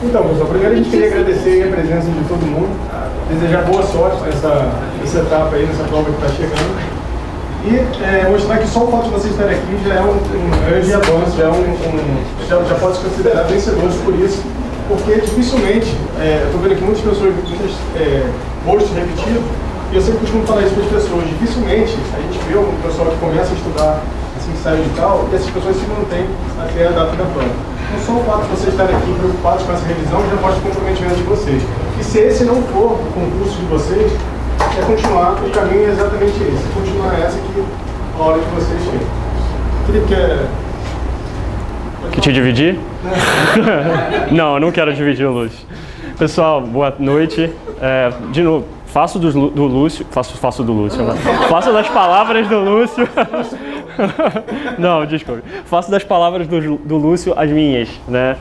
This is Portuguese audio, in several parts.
Então, pessoal, primeiro a gente queria agradecer a presença de todo mundo, desejar boa sorte nessa etapa aí, nessa prova que está chegando. E mostrar que só o fato de vocês estarem aqui já é um grande avanço, já pode se considerar vencedores por isso, porque dificilmente, eu estou vendo aqui muitas pessoas, muitos rostos repetidos, e eu sempre costumo falar isso para as pessoas, dificilmente a gente vê um pessoal que começa a estudar assim que sai de tal, e essas pessoas se mantêm até a data da prova. Então só o fato de vocês estarem aqui preocupados com essa revisão já mostra o comprometimento de vocês. E se esse não for o concurso de vocês, é continuar, o caminho é exatamente esse, continuar essa que a hora que vocês chegam. Felipe, quer... Que te dividir? Não, eu não quero dividir o Lúcio. Pessoal, boa noite. De novo, faço do Lúcio, faço do Lúcio, né? Faço das palavras do Lúcio. Não, desculpe. Faço das palavras do Lúcio as minhas, né?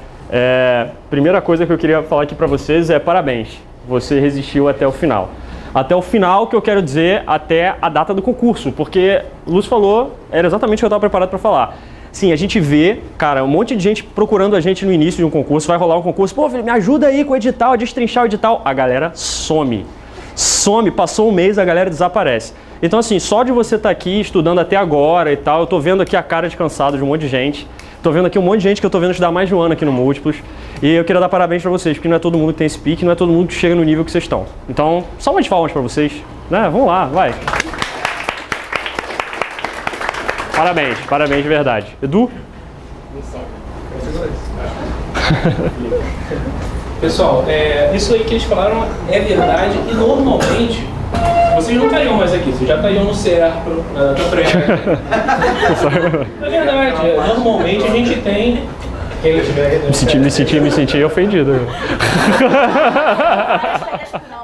Primeira coisa que eu queria falar aqui para vocês é parabéns. Você resistiu até o final. Até o final, que eu quero dizer, até a data do concurso, porque o Lúcio falou, era exatamente o que eu estava preparado para falar. Sim, a gente vê, cara, um monte de gente procurando a gente no início de um concurso, vai rolar um concurso, pô, me ajuda aí com o edital, a destrinchar o edital. A galera some, passou um mês, a galera desaparece. Então assim, só de você estar aqui estudando até agora e tal, eu tô vendo aqui a cara de cansado de um monte de gente, tô vendo aqui um monte de gente que eu tô vendo estudar mais de um ano aqui no Múltiplos, e eu queria dar parabéns pra vocês, porque não é todo mundo que tem esse pique, não é todo mundo que chega no nível que vocês estão. Então, só umas palmas pra vocês, né? Vamos lá, vai. Parabéns de verdade. Edu? Pessoal, isso aí que eles falaram é verdade e normalmente vocês não estariam mais aqui, vocês já estariam no CERPRO, na É verdade, normalmente a gente tem... Quem tiver, me senti ofendido.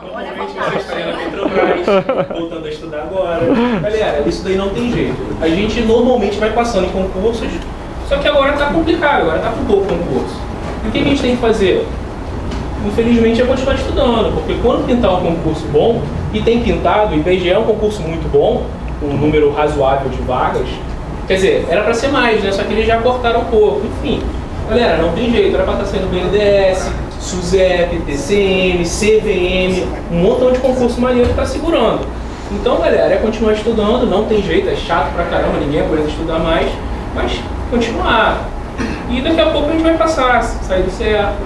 Normalmente vocês estariam na Petrobras, voltando a estudar agora. Galera, isso daí não tem jeito. A gente normalmente vai passando em concursos, só que agora está complicado, agora está com pouco concurso. E o que a gente tem que fazer? Infelizmente é continuar estudando, porque quando pintar um concurso bom, e tem pintado, o IBGE é um concurso muito bom, com um número razoável de vagas, quer dizer, era para ser mais, né? Só que eles já cortaram um pouco, enfim. Galera, não tem jeito, era para estar saindo BNDES, SUSEP, TCM, CVM, um montão de concurso maneiro que está segurando. Então, galera, é continuar estudando, não tem jeito, é chato pra caramba, ninguém aguenta estudar mais, mas continuar. E daqui a pouco a gente vai passar, sair do CERPRO.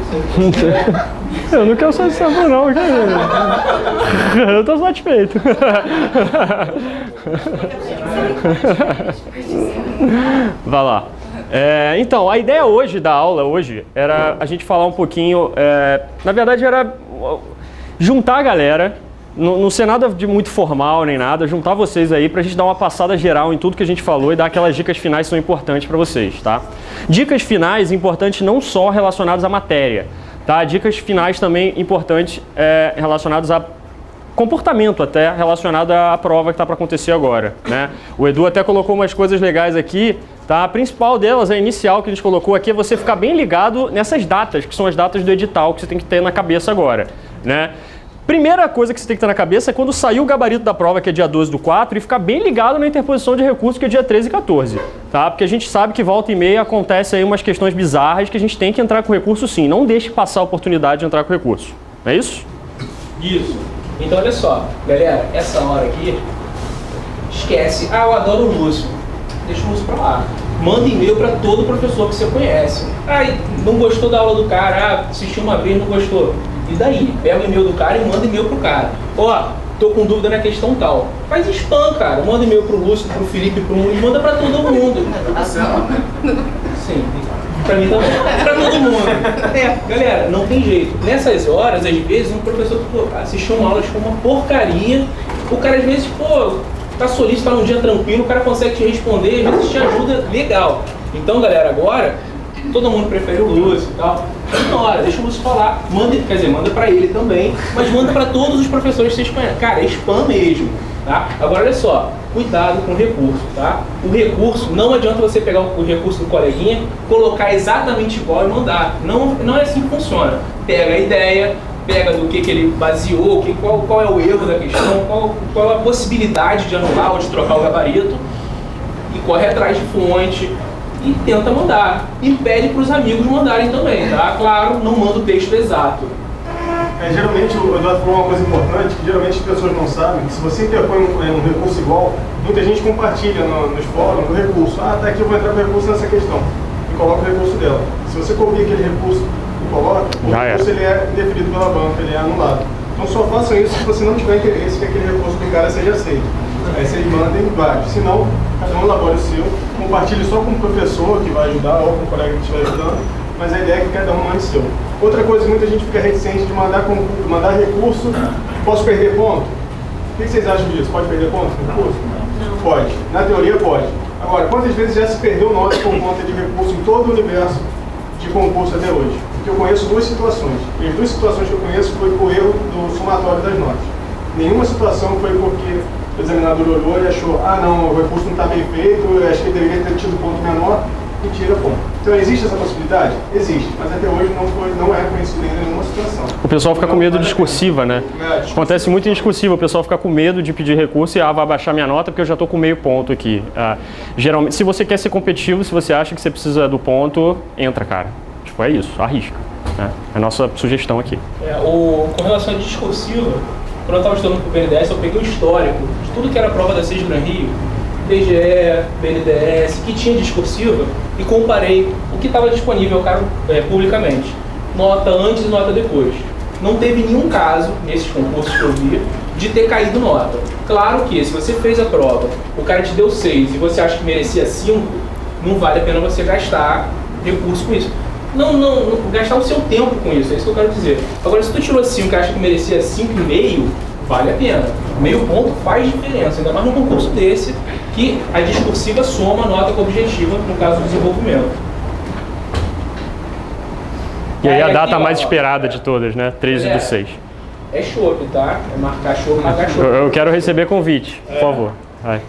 Eu não quero sair do CERPRO não, eu tô satisfeito. Vai lá. Então, a ideia hoje da aula, era a gente falar um pouquinho, na verdade era juntar a galera, não ser nada de muito formal nem nada, juntar vocês aí pra gente dar uma passada geral em tudo que a gente falou e dar aquelas dicas finais que são importantes para vocês, tá? Dicas finais importantes não só relacionadas à matéria, tá? Dicas finais também importantes relacionadas a comportamento até, relacionado à prova que está para acontecer agora, né? O Edu até colocou umas coisas legais aqui, tá? A principal delas, a inicial que a gente colocou aqui, é você ficar bem ligado nessas datas, que são as datas do edital que você tem que ter na cabeça agora, né? Primeira coisa que você tem que ter na cabeça é quando sair o gabarito da prova, que é dia 12/4, e ficar bem ligado na interposição de recurso, que é dia 13 e 14, tá? Porque a gente sabe que volta e meia acontece aí umas questões bizarras que a gente tem que entrar com recurso sim, não deixe passar a oportunidade de entrar com recurso, não é isso? Isso. Então olha só, galera, essa hora aqui, esquece, eu adoro o Lúcio, deixa o Lúcio pra lá. Manda e-mail para todo professor que você conhece. Não gostou da aula do cara, assistiu uma vez, não gostou. E daí? Pega o e-mail do cara e manda e-mail pro cara. Tô com dúvida na questão tal. Faz spam, cara. Manda e-mail pro Lúcio, pro Felipe, pro mundo, manda pra todo mundo. Sim, pra mim também. Pra todo mundo. Galera, não tem jeito. Nessas horas, às vezes, um professor assistiu uma aula de uma porcaria. O cara, às vezes, tá solícito, tá num dia tranquilo, o cara consegue te responder, às vezes te ajuda legal. Então, galera, agora, todo mundo prefere o Lúcio e tal. Na hora, deixa o Lúcio falar. Manda pra ele também, mas manda pra todos os professores que vocês conhecem. Cara, é spam mesmo, tá? Agora, olha só, cuidado com o recurso, tá? O recurso, não adianta você pegar o recurso do coleguinha, colocar exatamente igual e mandar. Não é assim que funciona. Pega a ideia, pega do que ele baseou, qual é o erro da questão, qual a possibilidade de anular ou de trocar o gabarito. e corre atrás de fonte e tenta mandar. E pede para os amigos mandarem também, tá? Claro, não manda o texto exato. Geralmente, o Eduardo falou uma coisa importante, que geralmente as pessoas não sabem, que se você interpõe um recurso igual, muita gente compartilha nos fóruns o recurso. Ah, tá aqui, eu vou entrar com o recurso nessa questão. E coloca o recurso dela. Se você copia aquele recurso e coloca, o recurso ele é deferido pela banca, ele é anulado. Então só façam isso se você não tiver interesse que aquele recurso do cara seja aceito. Aí vocês mandem vários. Se não, cada um elabore o seu, compartilhe só com o professor que vai ajudar ou com o colega que estiver ajudando, mas a ideia é que cada um mande o seu. Outra coisa, muita gente fica reticente de mandar recurso. Posso perder ponto? O que vocês acham disso? Pode perder ponto no recurso? Não. Pode. Na teoria pode. Agora, quantas vezes já se perdeu nota por conta de recurso em todo o universo de concurso até hoje? Porque eu conheço duas situações. E as duas situações que eu conheço foi por erro do somatório das notas. Nenhuma situação foi porque o examinador olhou e achou, ah não, o recurso não está bem feito, eu acho que ele deveria ter tido ponto menor, e tira ponto. Então existe essa possibilidade? Existe, mas até hoje não é reconhecido em nenhuma situação. O pessoal fica com medo de discursiva, né? Acontece muito em discursiva, o pessoal fica com medo de pedir recurso e vai baixar minha nota porque eu já estou com meio ponto aqui. Geralmente, se você quer ser competitivo, se você acha que você precisa do ponto, entra, cara. Tipo, é isso, arrisca. Né? É a nossa sugestão aqui. Com relação à discursiva, quando eu estava estudando para o BNDES, eu peguei o histórico de tudo que era prova da CES Gran Rio, DGE, BNDES, que tinha discursiva, e comparei o que estava disponível publicamente. Nota antes e nota depois. Não teve nenhum caso, nesses concursos que eu vi, de ter caído nota. Claro que, se você fez a prova, o cara te deu 6 e você acha que merecia 5, não vale a pena você gastar recurso com isso. Não gastar o seu tempo com isso, é isso que eu quero dizer. Agora, se tu tirou 5 e acha que merecia 5,5, vale a pena. Meio ponto faz diferença, ainda mais num concurso desse, que a discursiva soma a nota com a objetiva, no caso do desenvolvimento. E aí a data mais esperada de todas, né? 13/6. É chope, tá? É marcar chope. Eu quero receber convite, por favor. Vai.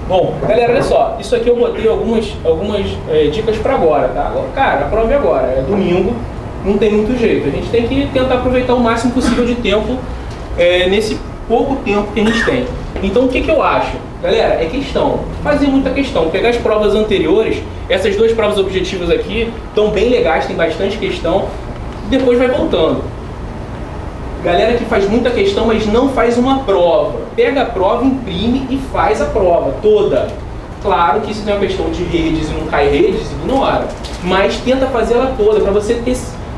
Bom, galera, olha só. Isso aqui eu botei algumas dicas para agora, tá? Cara, a prova é agora, é domingo, não tem muito jeito. A gente tem que tentar aproveitar o máximo possível de tempo nesse pouco tempo que a gente tem. Então, o que eu acho? Galera, é questão. Fazer muita questão. Pegar as provas anteriores, essas duas provas objetivas aqui, estão bem legais, tem bastante questão. Depois vai voltando. Galera que faz muita questão, mas não faz uma prova. Pega a prova, imprime e faz a prova toda. Claro que isso não é uma questão de redes e não cai redes, ignora. Mas tenta fazer ela toda, para você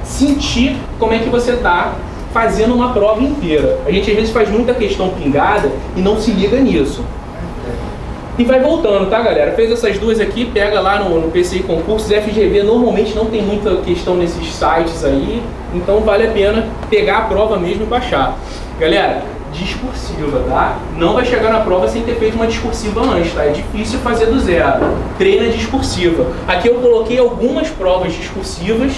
sentir como é que você está fazendo uma prova inteira. A gente às vezes faz muita questão pingada e não se liga nisso. E vai voltando, tá, galera? Fez essas duas aqui, pega lá no PCI Concursos. FGV normalmente não tem muita questão nesses sites aí, então vale a pena pegar a prova mesmo e baixar. Galera, discursiva, tá? Não vai chegar na prova sem ter feito uma discursiva antes, tá? É difícil fazer do zero. Treina discursiva. Aqui eu coloquei algumas provas discursivas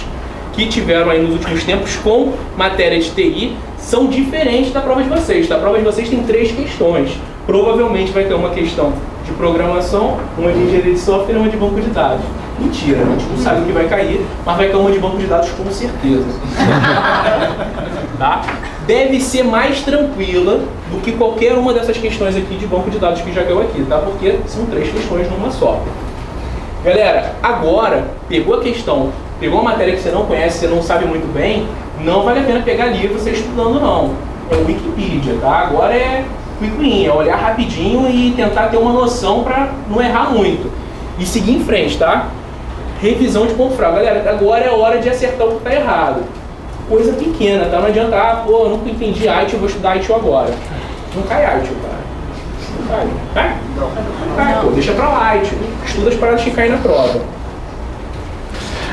que tiveram aí nos últimos tempos com matéria de TI, são diferentes da prova de vocês, tá? A prova de vocês tem 3 questões. Provavelmente vai ter uma questão de programação, uma de engenharia de software e uma de banco de dados. Mentira, a gente não sabe o que vai cair, mas vai cair uma de banco de dados com certeza. Tá? Deve ser mais tranquila do que qualquer uma dessas questões aqui de banco de dados que já caiu aqui, tá? Porque são 3 questões numa só. Galera, agora, pegou a questão, pegou uma matéria que você não conhece, você não sabe muito bem, não vale a pena pegar livro você estudando não. É o Wikipedia, tá? Agora é quick, é olhar rapidinho e tentar ter uma noção para não errar muito. E seguir em frente, tá? Revisão de ponto fraco. Galera, agora é a hora de acertar o que está errado. Coisa pequena, tá? Não adianta, pô, eu nunca entendi ITIL, eu vou estudar ITIL agora. Não cai ITIL, cara. Não cai. Cai? Não cai, pô, deixa pra lá ITIL. Estuda as paradas que caem na prova.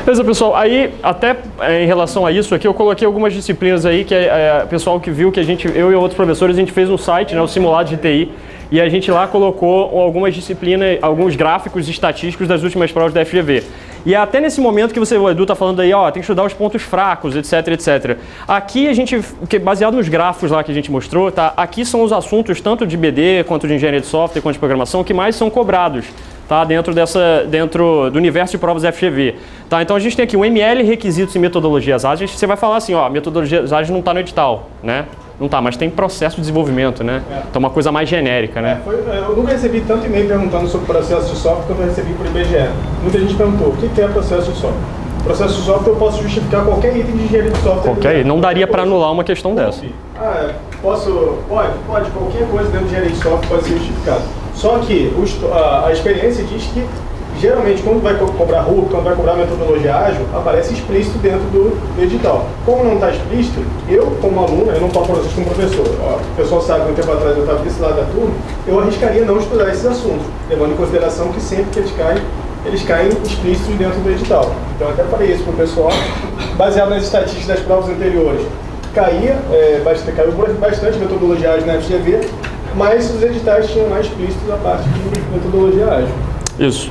Beleza, pessoal, aí até em relação a isso aqui, eu coloquei algumas disciplinas aí que o pessoal que viu que eu e outros professores, a gente fez um site, né, o Simulado de TI, e a gente lá colocou algumas disciplinas, alguns gráficos estatísticos das últimas provas da FGV. E até nesse momento que o Edu está falando aí, ó, tem que estudar os pontos fracos, etc, etc. Aqui a gente, baseado nos gráficos lá que a gente mostrou, tá? Aqui são os assuntos tanto de BD, quanto de engenharia de software, quanto de programação, que mais são cobrados, tá? Dentro do universo de provas FGV. Tá? Então a gente tem aqui um ML, requisitos e metodologias ágeis. Você vai falar assim, ó, metodologias ágeis não está no edital, né? Não tá, mas tem processo de desenvolvimento, né? Então uma coisa mais genérica, né? Eu nunca recebi tanto e-mail perguntando sobre processo de software quanto eu recebi por IBGE. Muita gente perguntou, o que é processo de software? Processo de software eu posso justificar qualquer item de engenharia de software. Qualquer item, não daria para anular uma questão dessa. Pode, qualquer coisa dentro de engenharia de software pode ser justificado. Só que a experiência diz que geralmente, quando vai cobrar RUP, quando vai cobrar metodologia ágil, aparece explícito dentro do edital. Como não está explícito, eu, como aluno, eu não falo para vocês como professor, o pessoal sabe que um tempo atrás eu estava desse lado da turma, eu arriscaria não estudar esses assuntos, levando em consideração que sempre que eles caem explícitos dentro do edital. Então, eu até falei isso para o pessoal, baseado nas estatísticas das provas anteriores. Caiu bastante metodologia ágil na FGV, mas os editais tinham mais explícitos a parte de metodologia ágil. Isso.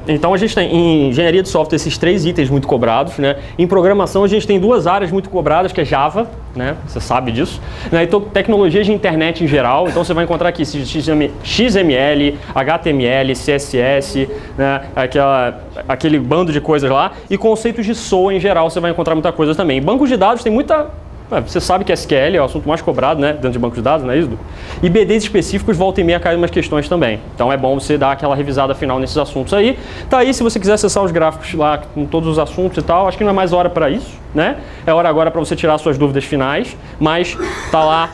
Então a gente tem em engenharia de software esses 3 itens muito cobrados, né? Em programação a gente tem 2 áreas muito cobradas, que é Java, né? Você sabe disso, né? Então tecnologias de internet em geral, então você vai encontrar aqui XML, HTML, CSS, né? Aquele bando de coisas lá, e conceitos de SOA em geral você vai encontrar muita coisa também. Bancos de dados tem muita... Você sabe que SQL é o assunto mais cobrado, né, dentro de bancos de dados, não é isso? E BDs específicos, volta e meia, caem umas questões também. Então é bom você dar aquela revisada final nesses assuntos aí. Tá aí, se você quiser acessar os gráficos lá com todos os assuntos e tal, acho que não é mais hora para isso, né? É hora agora para você tirar suas dúvidas finais, mas tá lá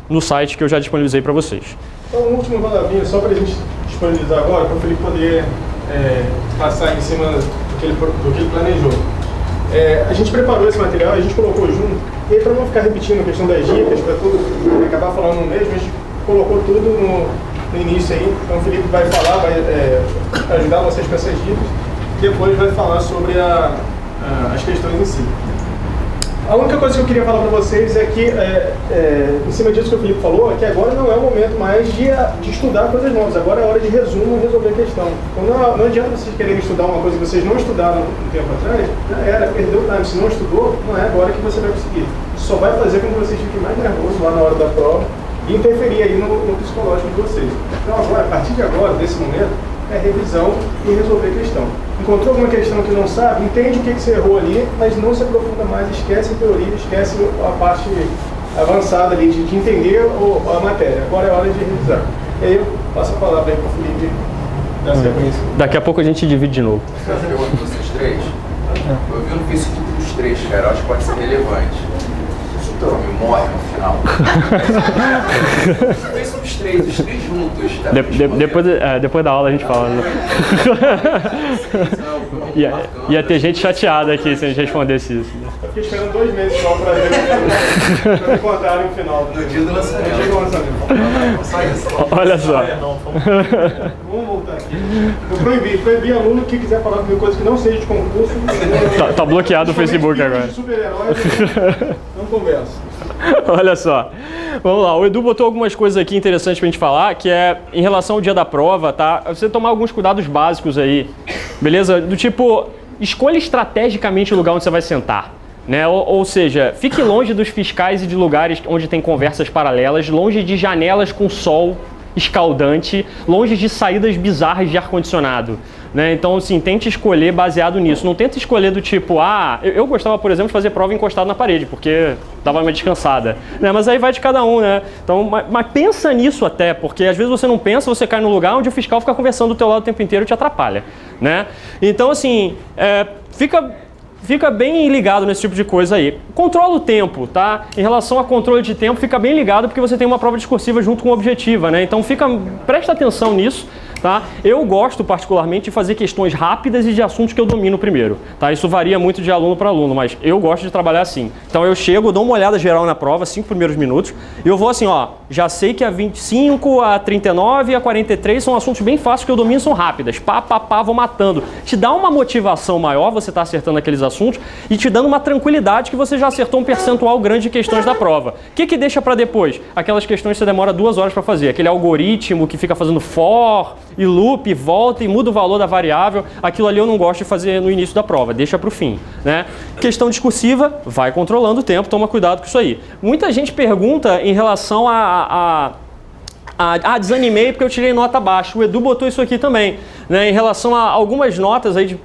no site que eu já disponibilizei para vocês. Então, um último rodavinho, só para a gente disponibilizar agora, para o Felipe poder passar em cima do que ele planejou. A gente preparou esse material, a gente colocou junto, e aí para não ficar repetindo a questão das dicas, para tudo acabar falando no mesmo, a gente colocou tudo no início aí. Então o Felipe vai falar, vai ajudar vocês com essas dicas, e depois vai falar sobre as questões em si. A única coisa que eu queria falar para vocês é que, em cima disso que o Felipe falou, é que agora não é o momento mais de estudar coisas novas, agora é hora de resumo e resolver a questão. Então não adianta vocês quererem estudar uma coisa que vocês não estudaram um tempo atrás, já era, perdeu o time. Se não estudou, não é agora que você vai conseguir. Isso só vai fazer com que vocês fiquem mais nervosos lá na hora da prova e interferir aí no psicológico de vocês. Então agora, a partir de agora, desse momento, é revisão e resolver a questão. Encontrou alguma questão que não sabe, entende o que você errou ali, mas não se aprofunda mais, esquece a teoria, esquece a parte avançada ali de entender a matéria. Agora é hora de revisar. E aí eu passo a palavra aí para o Felipe dar sequência. Daqui a pouco a gente divide de novo. Eu pergunto para vocês 3. Eu vi no Facebook dos 3, cara, eu acho que pode ser relevante. Então, me morre no final. Talvez são os 3 juntos. Tá? Depois da aula a gente fala. Né? Ia ter gente chateada aqui se a gente respondesse isso. Né? Eu fiquei esperando 2 meses só para me contarem o final. No dia do lançamento. Olha só. Vamos voltar aqui. Eu proibi aluno que quiser falar comigo coisa que não seja de concurso. Tá bloqueado o Facebook agora. Super-herói, não conversa. Olha só, vamos lá, o Edu botou algumas coisas aqui interessantes pra gente falar, que é em relação ao dia da prova, tá? Você tomar alguns cuidados básicos aí, beleza? Do tipo, escolha estrategicamente o lugar onde você vai sentar, né? Ou seja, fique longe dos fiscais e de lugares onde tem conversas paralelas, longe de janelas com sol escaldante, longe de saídas bizarras de ar-condicionado. Né? Então, assim, tente escolher baseado nisso. Não tenta escolher do tipo, eu gostava, por exemplo, de fazer prova encostado na parede, porque dava uma descansada. Né? Mas aí vai de cada um, né? Então, mas pensa nisso até, porque às vezes você não pensa, você cai num lugar onde o fiscal fica conversando do teu lado o tempo inteiro e te atrapalha. Né? Então, assim, fica bem ligado nesse tipo de coisa aí. Controla o tempo, tá? Em relação a controle de tempo, fica bem ligado porque você tem uma prova discursiva junto com objetiva, né? Então presta atenção nisso, tá? Eu gosto particularmente de fazer questões rápidas e de assuntos que eu domino primeiro, tá? Isso varia muito de aluno para aluno, mas eu gosto de trabalhar assim. Então eu chego, dou uma olhada geral na prova, 5 primeiros minutos, e eu vou assim, ó, já sei que a 25, a 39 e a 43 são assuntos bem fáceis que eu domino, são rápidas. Vou matando. Te dá uma motivação maior, você tá acertando aqueles assuntos, e te dando uma tranquilidade que você já acertou um percentual grande de questões da prova. O que deixa para depois? Aquelas questões que você demora 2 horas para fazer. Aquele algoritmo que fica fazendo for e loop, volta e muda o valor da variável. Aquilo ali eu não gosto de fazer no início da prova, deixa para o fim. Né? Questão discursiva, vai controlando o tempo, toma cuidado com isso aí. Muita gente pergunta em relação a desanimei porque eu tirei nota baixa. O Edu botou isso aqui também, né? Em relação a algumas notas aí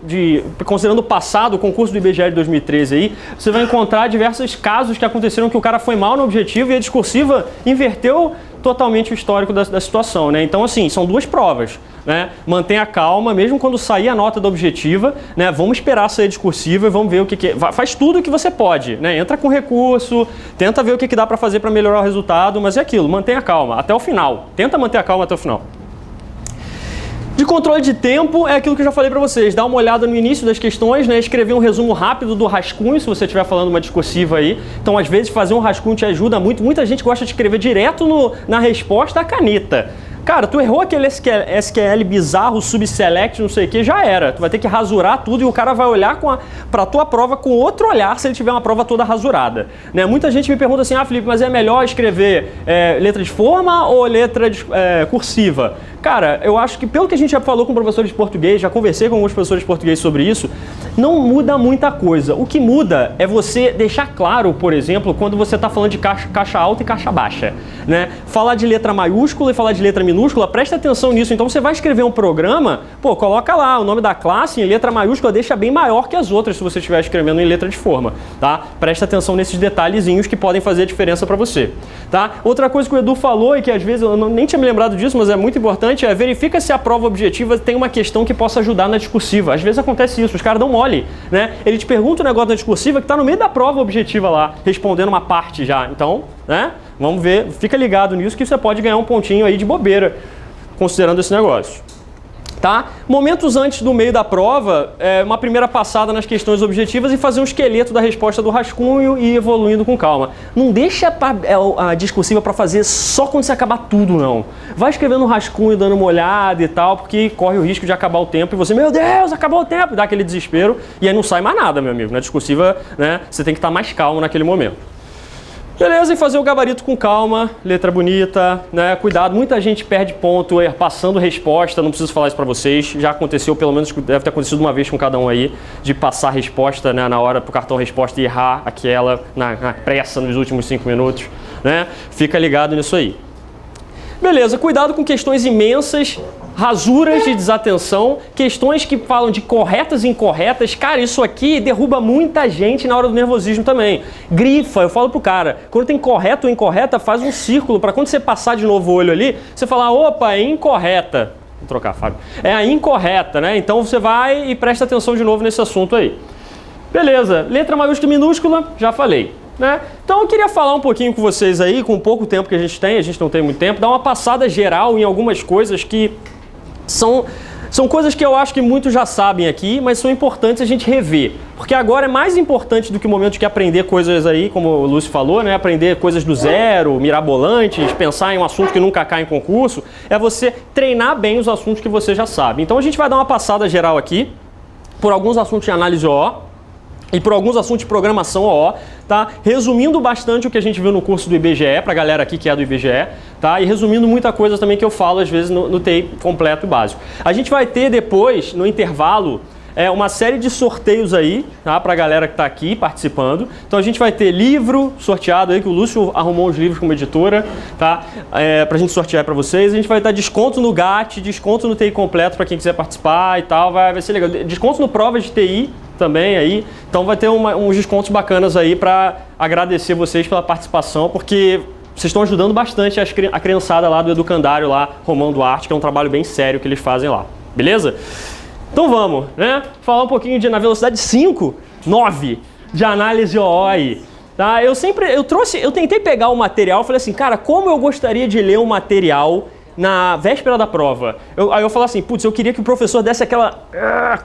considerando o passado, o concurso do IBGE de 2013 aí, você vai encontrar diversos casos que aconteceram que o cara foi mal no objetivo e a discursiva inverteu totalmente o histórico da situação, né? Então, assim, são duas provas, né? Mantenha calma, mesmo quando sair a nota da objetiva, né? Vamos esperar sair a discursiva e vamos ver o que é. Faz tudo o que você pode, né? Entra com recurso, tenta ver o que dá para fazer para melhorar o resultado, mas é aquilo, mantenha calma até o final. Tenta manter a calma até o final. De controle de tempo, é aquilo que eu já falei para vocês. Dá uma olhada no início das questões, né? Escrever um resumo rápido do rascunho, se você estiver falando uma discursiva aí. Então, às vezes, fazer um rascunho te ajuda muito. Muita gente gosta de escrever direto na resposta a caneta. Cara, tu errou aquele SQL bizarro, subselect, não sei o que, já era. Tu vai ter que rasurar tudo e o cara vai olhar pra tua prova com outro olhar se ele tiver uma prova toda rasurada, né? Muita gente me pergunta assim, Felipe, mas é melhor escrever letra de forma ou letra cursiva? Cara, eu acho que pelo que a gente já falou com professores de português, já conversei com alguns professores de português sobre isso, não muda muita coisa. O que muda é você deixar claro, por exemplo, quando você está falando de caixa alta e caixa baixa, né? Falar de letra maiúscula e falar de letra minúscula, presta atenção nisso. Então você vai escrever um programa, coloca lá o nome da classe em letra maiúscula, deixa bem maior que as outras se você estiver escrevendo em letra de forma, tá? Presta atenção nesses detalhezinhos que podem fazer a diferença para você, tá? Outra coisa que o Edu falou e que às vezes eu nem tinha me lembrado disso, mas é muito importante, verifica se a prova objetiva tem uma questão que possa ajudar na discursiva. Às vezes acontece isso, os caras dão mole, né? Ele te pergunta um negócio na discursiva que está no meio da prova objetiva lá, respondendo uma parte já. Então, né? Vamos ver, fica ligado nisso que você pode ganhar um pontinho aí de bobeira, considerando esse negócio. Tá? Momentos antes do meio da prova, uma primeira passada nas questões objetivas e fazer um esqueleto da resposta do rascunho e ir evoluindo com calma. Não deixa a discursiva para fazer só quando você acabar tudo, não. Vai escrevendo um rascunho, dando uma olhada e tal, porque corre o risco de acabar o tempo e você, meu Deus, acabou o tempo, dá aquele desespero e aí não sai mais nada, meu amigo. Na discursiva, né, você tem que estar mais calmo naquele momento. Beleza, e fazer o gabarito com calma, letra bonita, né? Cuidado, muita gente perde ponto passando resposta, não preciso falar isso pra vocês, já aconteceu, pelo menos deve ter acontecido uma vez com cada um aí, de passar a resposta, né, na hora pro cartão resposta e errar aquela na pressa nos últimos 5 minutos, né? Fica ligado nisso aí. Beleza, cuidado com questões imensas, rasuras de desatenção, questões que falam de corretas e incorretas. Cara, isso aqui derruba muita gente na hora do nervosismo também. Grifa, eu falo pro cara, quando tem correto ou incorreta, faz um círculo para quando você passar de novo o olho ali, você falar, opa, é incorreta. Vou trocar, Fábio. É a incorreta, né? Então você vai e presta atenção de novo nesse assunto aí. Beleza, letra maiúscula e minúscula, já falei. Né? Então eu queria falar um pouquinho com vocês aí, com o pouco tempo que a gente não tem muito tempo, dar uma passada geral em algumas coisas que são coisas que eu acho que muitos já sabem aqui, mas são importantes a gente rever. Porque agora é mais importante do que o momento de aprender coisas aí, como o Lúcio falou, né? Aprender coisas do zero, mirabolantes, pensar em um assunto que nunca cai em concurso, é você treinar bem os assuntos que você já sabe. Então a gente vai dar uma passada geral aqui, por alguns assuntos de análise OO, e por alguns assuntos de programação OO, tá? Resumindo bastante o que a gente viu no curso do IBGE, pra galera aqui que é do IBGE, tá? E resumindo muita coisa também que eu falo às vezes no TI completo e básico. A gente vai ter depois, no intervalo, uma série de sorteios aí, tá? Pra galera que tá aqui participando. Então a gente vai ter livro sorteado aí, que o Lúcio arrumou os livros como editora, tá? Pra gente sortear pra vocês. A gente vai dar desconto no GAT, desconto no TI completo pra quem quiser participar e tal, vai ser legal. Desconto no Provas de TI também aí, então vai ter uns descontos bacanas aí para agradecer vocês pela participação, porque vocês estão ajudando bastante a criançada lá do Educandário, lá, Romão Duarte, que é um trabalho bem sério que eles fazem lá, beleza? Então vamos, né? Falar um pouquinho na velocidade 9 de análise OO aí, tá? Eu tentei pegar o material, falei assim, cara, como eu gostaria de ler um material na véspera da prova. Aí eu falo assim, putz, eu queria que o professor desse aquela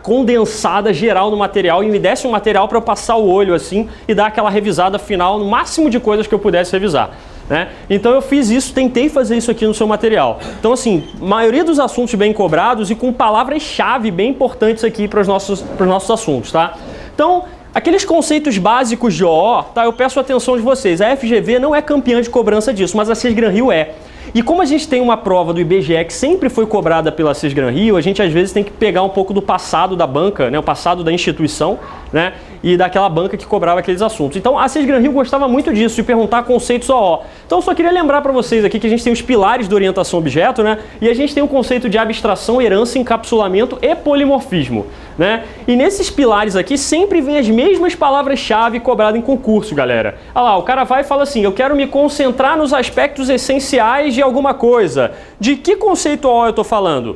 condensada geral no material e me desse um material para eu passar o olho assim e dar aquela revisada final, no máximo de coisas que eu pudesse revisar, né? Então eu fiz isso, tentei fazer isso aqui no seu material. Então assim, maioria dos assuntos bem cobrados e com palavras-chave bem importantes aqui para os nossos assuntos, tá? Então, aqueles conceitos básicos de OO, tá? Eu peço a atenção de vocês. A FGV não é campeã de cobrança disso, mas a Cisgran Rio é. E como a gente tem uma prova do IBGE que sempre foi cobrada pela Sesgran-Rio, a gente às vezes tem que pegar um pouco do passado da banca, né, o passado da instituição, né, e daquela banca que cobrava aqueles assuntos. Então a Sesgran-Rio gostava muito disso, de perguntar conceitos OO. Então eu só queria lembrar para vocês aqui que a gente tem os pilares de orientação objeto, né, e a gente tem o conceito de abstração, herança, encapsulamento e polimorfismo, né? E nesses pilares aqui sempre vem as mesmas palavras-chave cobradas em concurso, galera. Olha lá, o cara vai e fala assim, eu quero me concentrar nos aspectos essenciais de alguma coisa. De que conceito OO eu estou falando?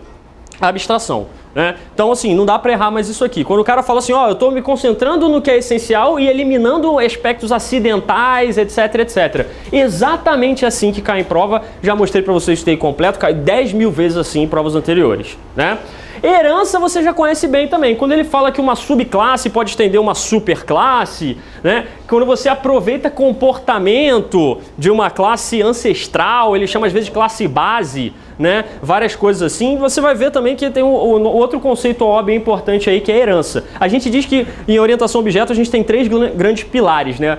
Abstração. Né? Então, assim, não dá para errar mais isso aqui. Quando o cara fala assim, ó, eu estou me concentrando no que é essencial e eliminando aspectos acidentais, etc, etc. Exatamente assim que cai em prova. Já mostrei para vocês o TI completo, cai 10 mil vezes assim em provas anteriores, né? Herança você já conhece bem também. Quando ele fala que uma subclasse pode estender uma superclasse, né? Quando você aproveita comportamento de uma classe ancestral, ele chama às vezes de classe base, né? Várias coisas assim. Você vai ver também que tem outro conceito OO bem importante aí, que é herança. A gente diz que em orientação a objeto a gente tem 3 grandes pilares, né?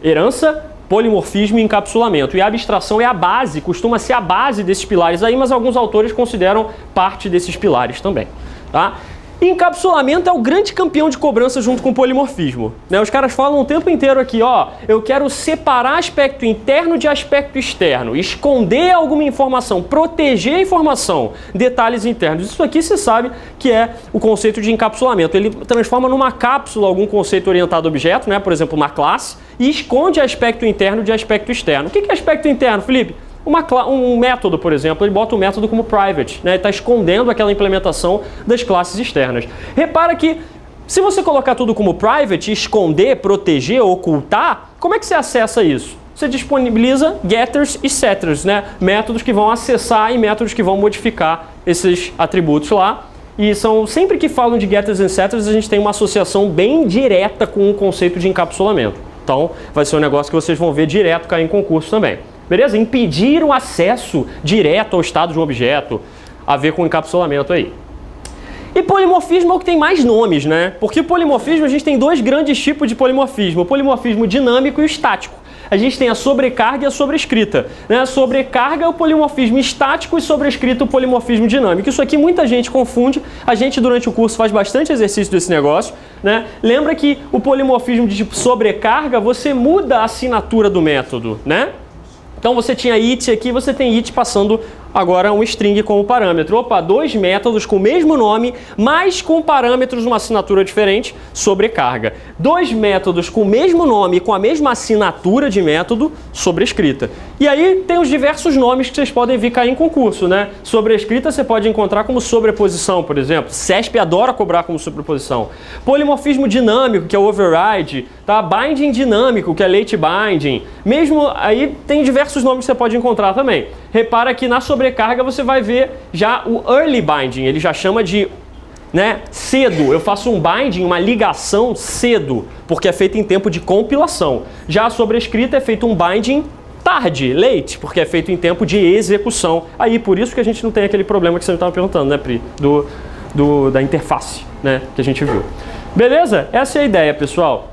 Herança, polimorfismo e encapsulamento. E a abstração é a base, costuma ser a base desses pilares aí, mas alguns autores consideram parte desses pilares também, tá? Encapsulamento é o grande campeão de cobrança junto com o polimorfismo, né? Os caras falam o tempo inteiro aqui, ó, eu quero separar aspecto interno de aspecto externo, esconder alguma informação, proteger a informação, detalhes internos. Isso aqui você sabe que é o conceito de encapsulamento. Ele transforma numa cápsula algum conceito orientado a objeto, né? Por exemplo, uma classe, e esconde aspecto interno de aspecto externo. O que é aspecto interno, Felipe? Um método, por exemplo, ele bota o método como private, né? Ele está escondendo aquela implementação das classes externas. Repara que se você colocar tudo como private, esconder, proteger, ocultar, como é que você acessa isso? Você disponibiliza getters e setters, né? Métodos que vão acessar e métodos que vão modificar esses atributos lá. E são, sempre que falam de getters e setters, a gente tem uma associação bem direta com o conceito de encapsulamento. Então, vai ser um negócio que vocês vão ver direto cair em concurso também. Beleza? Impedir o acesso direto ao estado de um objeto, a ver com encapsulamento aí. E polimorfismo é o que tem mais nomes, né? Porque polimorfismo, a gente tem 2 grandes tipos de polimorfismo. O polimorfismo dinâmico e o estático. A gente tem a sobrecarga e a sobrescrita, né? A sobrecarga é o polimorfismo estático e sobrescrita o polimorfismo dinâmico. Isso aqui muita gente confunde. A gente, durante o curso, faz bastante exercício desse negócio, né? Lembra que o polimorfismo de tipo sobrecarga, você muda a assinatura do método, né? Então você tinha it aqui, você tem it passando agora um string como parâmetro. Opa, 2 métodos com o mesmo nome, mas com parâmetros numa assinatura diferente, sobrecarga. 2 métodos com o mesmo nome, com a mesma assinatura de método, sobrescrita. E aí tem os diversos nomes que vocês podem vir cair em concurso, né? Sobrescrita você pode encontrar como sobreposição, por exemplo. CESP adora cobrar como sobreposição. Polimorfismo dinâmico, que é o override, tá? Binding dinâmico, que é late binding. Mesmo aí tem diversos nomes que você pode encontrar também. Repara que na sobrecarga você vai ver já o early binding, ele já chama de, né, cedo. Eu faço um binding, uma ligação cedo, porque é feito em tempo de compilação. Já a sobrescrita é feito um binding tarde, late, porque é feito em tempo de execução. Aí por isso que a gente não tem aquele problema que você estava perguntando, né, Pri? Da interface, né, que a gente viu. Beleza? Essa é a ideia, pessoal.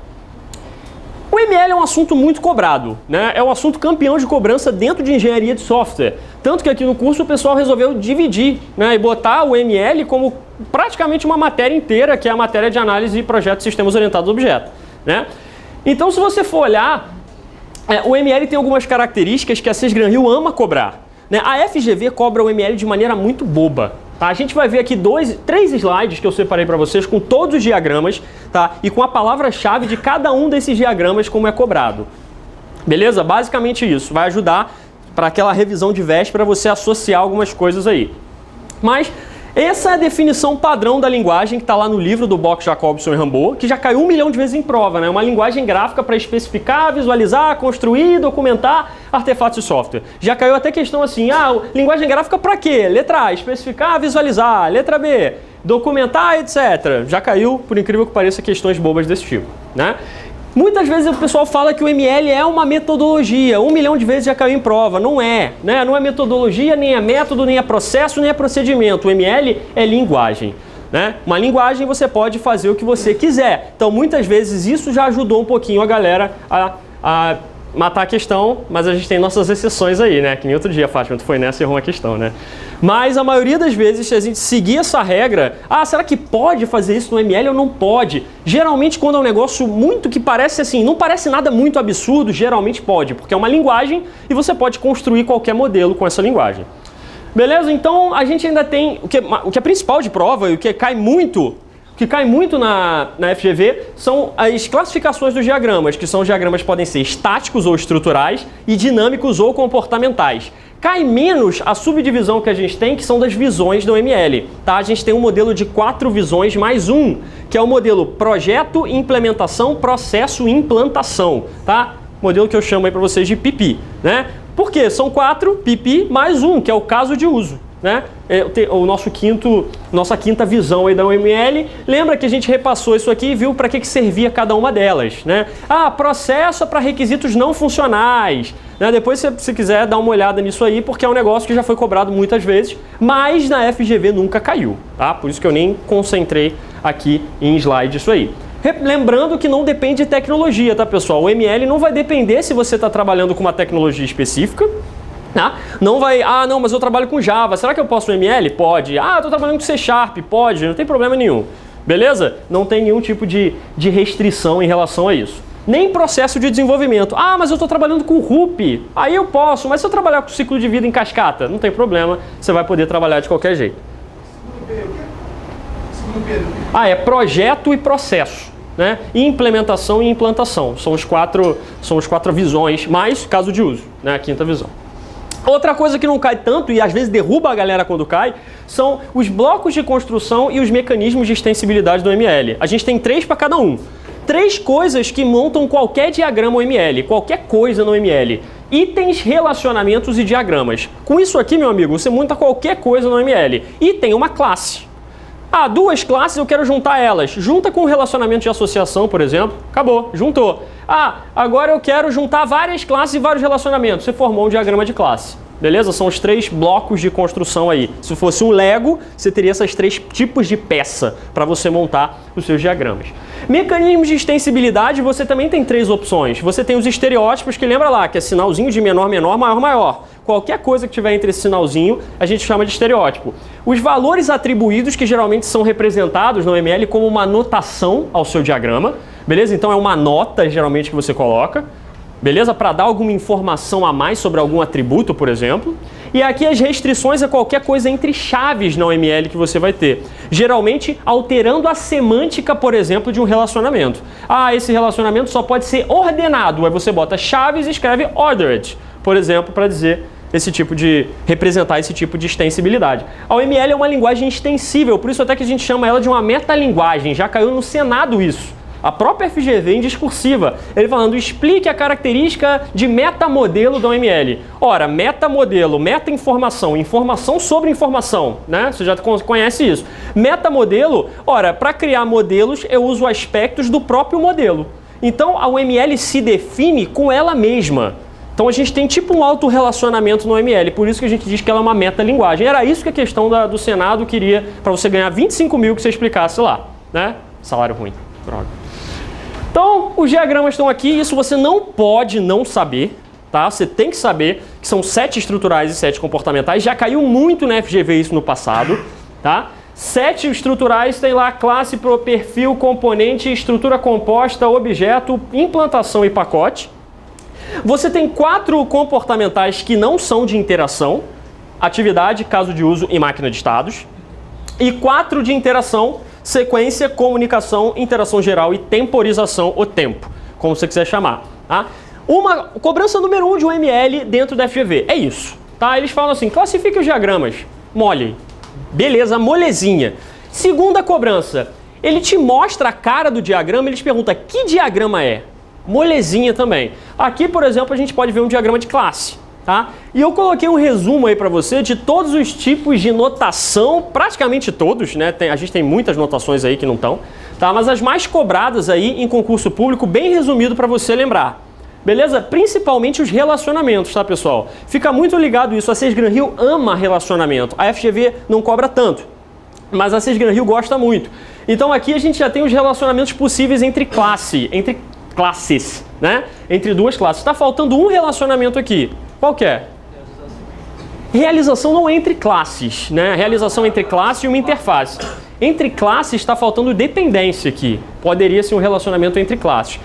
O ML é um assunto muito cobrado, né? É um assunto campeão de cobrança dentro de engenharia de software. Tanto que aqui no curso o pessoal resolveu dividir, né, e botar o ML como praticamente uma matéria inteira, que é a matéria de análise de projetos e sistemas orientados a objeto, né? Então, se você for olhar, o ML tem algumas características que a Sesgran-Rio ama cobrar, né? A FGV cobra o ML de maneira muito boba. Tá? A gente vai ver aqui 3 slides que eu separei para vocês com todos os diagramas, tá? E com a palavra-chave de cada um desses diagramas como é cobrado. Beleza? Basicamente isso. Vai ajudar para aquela revisão de véspera você associar algumas coisas aí. Mas essa é a definição padrão da linguagem que está lá no livro do Bock, Jacobson e Rambaud, que já caiu 1 milhão de vezes em prova, né? Uma linguagem gráfica para especificar, visualizar, construir, documentar artefatos de software. Já caiu até questão assim, linguagem gráfica para quê? Letra A, especificar, visualizar. Letra B, documentar, etc. Já caiu, por incrível que pareça, questões bobas desse tipo, né? Muitas vezes o pessoal fala que o ML é uma metodologia, 1 milhão de vezes já caiu em prova. Não é, né? Não é metodologia, nem é método, nem é processo, nem é procedimento. O ML é linguagem, né? Uma linguagem você pode fazer o que você quiser. Então, muitas vezes isso já ajudou um pouquinho a galera a matar a questão, mas a gente tem nossas exceções aí, né? Que nem outro dia, Fátima, tu foi nessa e errou uma questão, né? Mas a maioria das vezes, se a gente seguir essa regra, será que pode fazer isso no ML ou não pode? Geralmente, quando é um negócio muito que parece assim, não parece nada muito absurdo, geralmente pode, porque é uma linguagem e você pode construir qualquer modelo com essa linguagem. Beleza? Então, a gente ainda tem o que é principal de prova e o que cai muito na FGV são as classificações dos diagramas, que são os diagramas que podem ser estáticos ou estruturais e dinâmicos ou comportamentais. Cai menos a subdivisão que a gente tem, que são das visões do ML. Tá? A gente tem um modelo de 4 visões mais um, que é o modelo projeto, implementação, processo e implantação. Tá? Modelo que eu chamo aí para vocês de PIPI. Né? Por quê? São 4 PIPI mais um, que é o caso de uso. Né? Nossa quinta visão aí da UML. Lembra que a gente repassou isso aqui e viu para que servia cada uma delas, né? Processo é para requisitos não funcionais, né? Depois, se quiser, dar uma olhada nisso aí, porque é um negócio que já foi cobrado muitas vezes, mas na FGV nunca caiu, tá? Por isso que eu nem concentrei aqui em slide isso aí. Lembrando que não depende de tecnologia, tá, pessoal? O ML não vai depender se você está trabalhando com uma tecnologia específica. Não vai, não, mas eu trabalho com Java, será que eu posso ML? Pode. Eu estou trabalhando com C#, pode, não tem problema nenhum. Beleza? Não tem nenhum tipo de restrição em relação a isso. Nem processo de desenvolvimento. Mas eu estou trabalhando com Ruby, aí eu posso, mas se eu trabalhar com ciclo de vida em cascata, não tem problema, você vai poder trabalhar de qualquer jeito. É projeto e processo. Né? E implementação e implantação. São os quatro visões, mais caso de uso, né? A quinta visão. Outra coisa que não cai tanto e às vezes derruba a galera quando cai são os blocos de construção e os mecanismos de extensibilidade do ML. A gente tem 3 para cada um. 3 coisas que montam qualquer diagrama OML, qualquer coisa no ML. Itens, relacionamentos e diagramas. Com isso aqui, meu amigo, você monta qualquer coisa no ML. E tem uma classe. 2 classes, eu quero juntar elas. Junta com o relacionamento de associação, por exemplo. Acabou, juntou. Agora eu quero juntar várias classes e vários relacionamentos. Você formou um diagrama de classe. Beleza? São os 3 blocos de construção aí. Se fosse um Lego, você teria esses 3 tipos de peça para você montar os seus diagramas. Mecanismos de extensibilidade, você também tem 3 opções. Você tem os estereótipos, que lembra lá, que é sinalzinho de menor, menor, maior, maior. Qualquer coisa que tiver entre esse sinalzinho, a gente chama de estereótipo. Os valores atribuídos, que geralmente são representados no ML como uma notação ao seu diagrama. Beleza? Então é uma nota, geralmente, que você coloca. Beleza? Para dar alguma informação a mais sobre algum atributo, por exemplo. E aqui as restrições é qualquer coisa entre chaves na OML que você vai ter. Geralmente alterando a semântica, por exemplo, de um relacionamento. Esse relacionamento só pode ser ordenado. Aí você bota chaves e escreve ordered, por exemplo, para dizer representar esse tipo de extensibilidade. A OML é uma linguagem extensível, por isso até que a gente chama ela de uma metalinguagem. Já caiu no Senado isso. A própria FGV em discursiva, ele falando, explique a característica de metamodelo da OML. Ora, metamodelo, meta-informação, informação sobre informação, né? Você já conhece isso. Metamodelo, para criar modelos, eu uso aspectos do próprio modelo. Então, a OML se define com ela mesma. Então, a gente tem tipo um autorrelacionamento no OML, por isso que a gente diz que ela é uma metalinguagem. Era isso que a questão do Senado queria, para você ganhar 25 mil que você explicasse lá, né? Salário ruim, droga. Então, os diagramas estão aqui, isso você não pode não saber, tá? Você tem que saber que são 7 estruturais e 7 comportamentais, já caiu muito na FGV isso no passado, tá? 7 estruturais tem lá classe, perfil, componente, estrutura composta, objeto, implantação e pacote. Você tem 4 comportamentais que não são de interação, atividade, caso de uso e máquina de estados, e 4 de interação, sequência, comunicação, interação geral e temporização, ou tempo, como você quiser chamar. Tá? Uma cobrança número 1 de UML dentro da FGV, é isso. Tá? Eles falam assim, classifique os diagramas, mole. Beleza, molezinha. Segunda cobrança, ele te mostra a cara do diagrama, ele te pergunta que diagrama é. Molezinha também. Aqui, por exemplo, a gente pode ver um diagrama de classe. Tá? E eu coloquei um resumo aí para você de todos os tipos de notação, praticamente todos, né? A gente tem muitas notações aí que não estão, tá? Mas as mais cobradas aí em concurso público, bem resumido para você lembrar. Beleza? Principalmente os relacionamentos, tá, pessoal? Fica muito ligado isso. A SESGran Rio ama relacionamento. A FGV não cobra tanto, mas a SESGran Rio gosta muito. Então aqui a gente já tem os relacionamentos possíveis entre classes, né? Entre duas classes. Está faltando um relacionamento aqui. Qual que é? Realização não entre classes, né? Realização entre classes e uma interface. Entre classes está faltando dependência aqui. Poderia ser um relacionamento entre classes.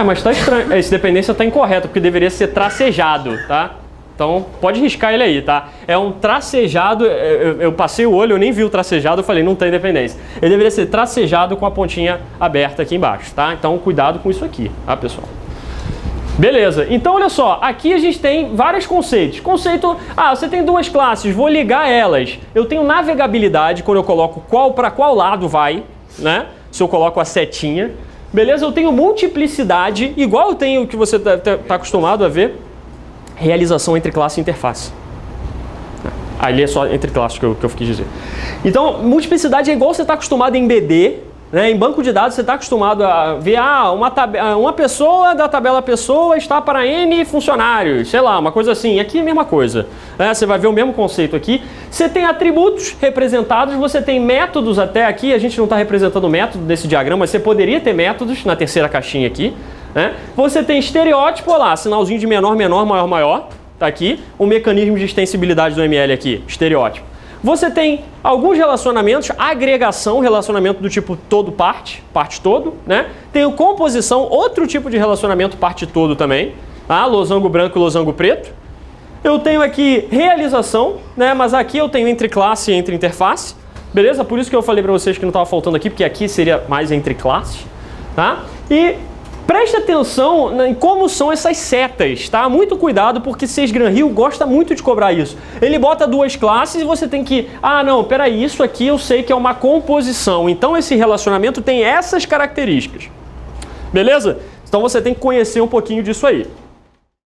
Mas está estranho. Esse dependência está incorreto, porque deveria ser tracejado, tá? Então, pode riscar ele aí, tá? É um tracejado, eu passei o olho, eu nem vi o tracejado, eu falei, não tem dependência. Ele deveria ser tracejado com a pontinha aberta aqui embaixo, tá? Então, cuidado com isso aqui, tá, pessoal? Beleza, então olha só, aqui a gente tem vários conceitos. Conceito, você tem duas classes, vou ligar elas. Eu tenho navegabilidade, quando eu coloco para qual lado vai, né? Se eu coloco a setinha. Beleza, eu tenho multiplicidade, igual eu tenho o que você tá acostumado a ver. Realização entre classe e interface. Ali é só entre classes que eu quis dizer. Então, multiplicidade é igual você está acostumado em BD, né? Em banco de dados você está acostumado a ver uma pessoa da tabela pessoa está para N funcionários, sei lá, uma coisa assim. Aqui é a mesma coisa, né? Você vai ver o mesmo conceito aqui. Você tem atributos representados, você tem métodos até aqui. A gente não está representando o método desse diagrama, mas você poderia ter métodos na terceira caixinha aqui. Né? Você tem estereótipo, olha lá, sinalzinho de menor, menor, maior, maior, tá aqui. O mecanismo de extensibilidade do ML aqui, estereótipo. Você tem alguns relacionamentos, agregação, relacionamento do tipo todo parte, parte todo, né? Tem o composição, outro tipo de relacionamento parte todo também, tá? Losango branco e losango preto. Eu tenho aqui realização, né? Mas aqui eu tenho entre classe e entre interface, beleza? Por isso que eu falei para vocês que não estava faltando aqui, porque aqui seria mais entre classes, tá? E preste atenção em como são essas setas, tá? Muito cuidado, porque SysGranHill gosta muito de cobrar isso. Ele bota duas classes e você tem que... não, peraí, isso aqui eu sei que é uma composição. Então esse relacionamento tem essas características. Beleza? Então você tem que conhecer um pouquinho disso aí.